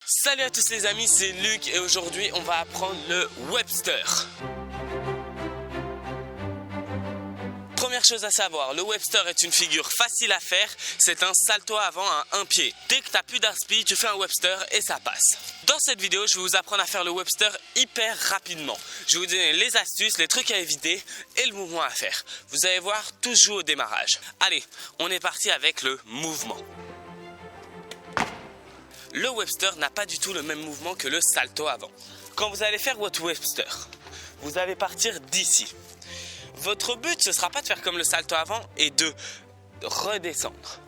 Salut à tous les amis, c'est Luc et aujourd'hui on va apprendre le Webster. Première chose à savoir, le Webster est une figure facile à faire, c'est un salto avant à un pied. Dès que tu n'as plus d'inspi, tu fais un Webster et ça passe. Dans cette vidéo, je vais vous apprendre à faire le Webster hyper rapidement. Je vais vous donner les astuces, les trucs à éviter et le mouvement à faire. Vous allez voir, tout se joue au démarrage. Allez, on est parti avec le mouvement. Le Webster n'a pas du tout le même mouvement que le salto avant. Quand vous allez faire votre Webster, vous allez partir d'ici. Votre but, ce ne sera pas de faire comme le salto avant et de redescendre.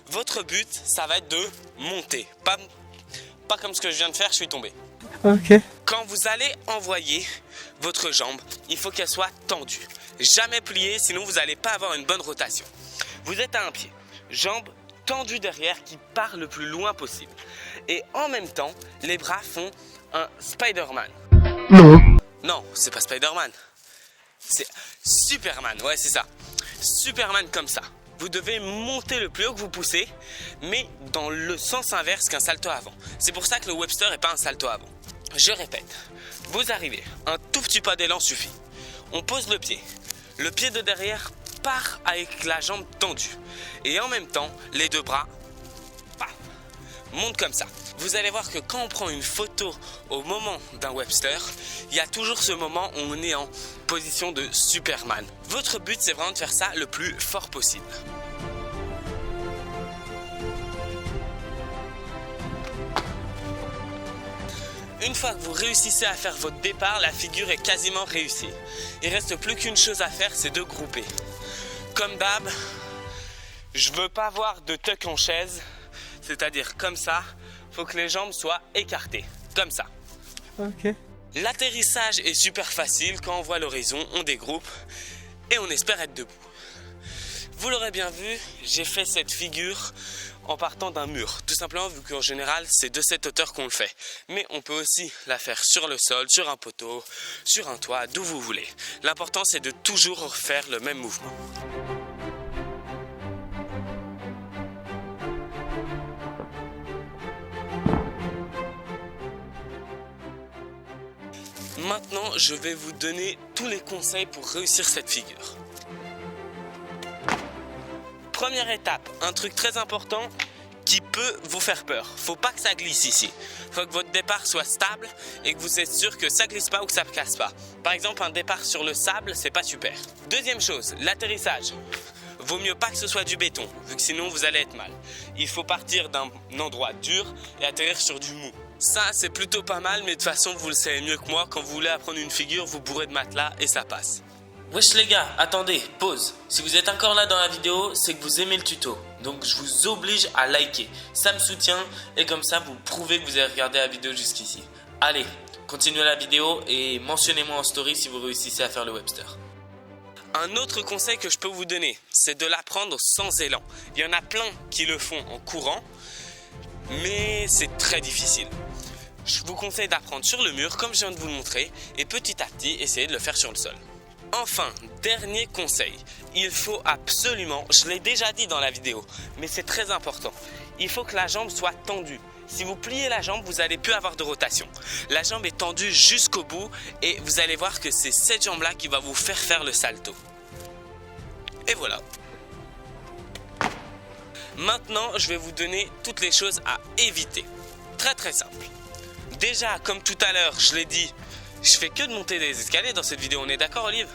Votre but, ça va être de monter. Pas comme ce que je viens de faire, je suis tombé. Ok. Quand vous allez envoyer votre jambe, il faut qu'elle soit tendue. Jamais pliée, sinon vous n'allez pas avoir une bonne rotation. Vous êtes à un pied, jambe tendue derrière qui part le plus loin possible. Et en même temps, les bras font un Spider-Man. Non, c'est pas Spider-Man. C'est Superman, ouais c'est ça. Superman comme ça. Vous devez monter le plus haut que vous poussez, mais dans le sens inverse qu'un salto avant. C'est pour ça que le Webster n'est pas un salto avant. Je répète, vous arrivez, un tout petit pas d'élan suffit. On pose le pied de derrière part avec la jambe tendue. Et en même temps, les deux bras montent comme ça. Vous allez voir que quand on prend une photo au moment d'un Webster, il y a toujours ce moment où on est en position de Superman. Votre but, c'est vraiment de faire ça le plus fort possible. Une fois que vous réussissez à faire votre départ, la figure est quasiment réussie. Il ne reste plus qu'une chose à faire, c'est de grouper. Comme d'hab, je veux pas voir de tuck en chaise, c'est-à-dire comme ça. Faut que les jambes soient écartées, comme ça. Ok. L'atterrissage est super facile. Quand on voit l'horizon, on dégroupe et on espère être debout. Vous l'aurez bien vu, j'ai fait cette figure en partant d'un mur. Tout simplement vu qu'en général, c'est de cette hauteur qu'on le fait. Mais on peut aussi la faire sur le sol, sur un poteau, sur un toit, d'où vous voulez. L'important, c'est de toujours faire le même mouvement. Maintenant, je vais vous donner tous les conseils pour réussir cette figure. Première étape, un truc très important qui peut vous faire peur. Faut pas que ça glisse ici. Faut que votre départ soit stable et que vous êtes sûr que ça glisse pas ou que ça ne casse pas. Par exemple, un départ sur le sable, c'est pas super. Deuxième chose, l'atterrissage. Vaut mieux pas que ce soit du béton, vu que sinon vous allez être mal. Il faut partir d'un endroit dur et atterrir sur du mou. Ça, c'est plutôt pas mal, mais de toute façon, vous le savez mieux que moi. Quand vous voulez apprendre une figure, vous bourrez de matelas et ça passe. Wesh les gars, attendez, pause. Si vous êtes encore là dans la vidéo, c'est que vous aimez le tuto. Donc je vous oblige à liker. Ça me soutient et comme ça, vous prouvez que vous avez regardé la vidéo jusqu'ici. Allez, continuez la vidéo et mentionnez-moi en story si vous réussissez à faire le Webster. Un autre conseil que je peux vous donner, c'est de l'apprendre sans élan. Il y en a plein qui le font en courant, mais c'est très difficile. Je vous conseille d'apprendre sur le mur, comme je viens de vous le montrer, et petit à petit, essayer de le faire sur le sol. Enfin, dernier conseil, il faut absolument, je l'ai déjà dit dans la vidéo, mais c'est très important, il faut que la jambe soit tendue. Si vous pliez la jambe, vous n'allez plus avoir de rotation. La jambe est tendue jusqu'au bout et vous allez voir que c'est cette jambe-là qui va vous faire le salto. Et voilà. Maintenant, je vais vous donner toutes les choses à éviter. Très très simple. Déjà, comme tout à l'heure, je l'ai dit, je fais que de monter des escaliers dans cette vidéo. On est d'accord, Olive ?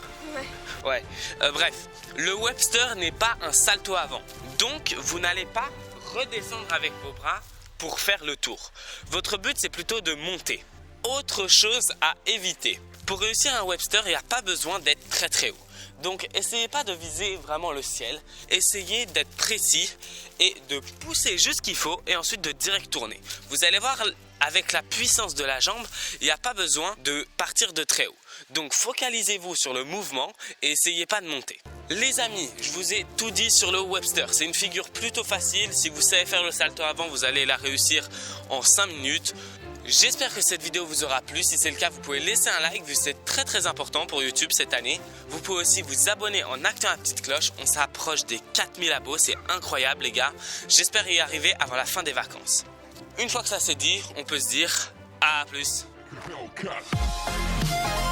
Ouais. Bref, le Webster n'est pas un salto avant. Donc, vous n'allez pas redescendre avec vos bras pour faire le tour. Votre but, c'est plutôt de monter. Autre chose à éviter. Pour réussir un Webster, il n'y a pas besoin d'être très très haut. Donc, essayez pas de viser vraiment le ciel. Essayez d'être précis et de pousser juste ce qu'il faut et ensuite de direct tourner. Vous allez voir, avec la puissance de la jambe, il n'y a pas besoin de partir de très haut. Donc, focalisez-vous sur le mouvement et essayez pas de monter. Les amis, je vous ai tout dit sur le Webster. C'est une figure plutôt facile. Si vous savez faire le salto avant, vous allez la réussir en 5 minutes. J'espère que cette vidéo vous aura plu. Si c'est le cas, vous pouvez laisser un like vu que c'est très très important pour YouTube cette année. Vous pouvez aussi vous abonner en activant la petite cloche. On s'approche des 4000 abos, c'est incroyable les gars. J'espère y arriver avant la fin des vacances. Une fois que ça c'est dit, on peut se dire à plus. Hellcat.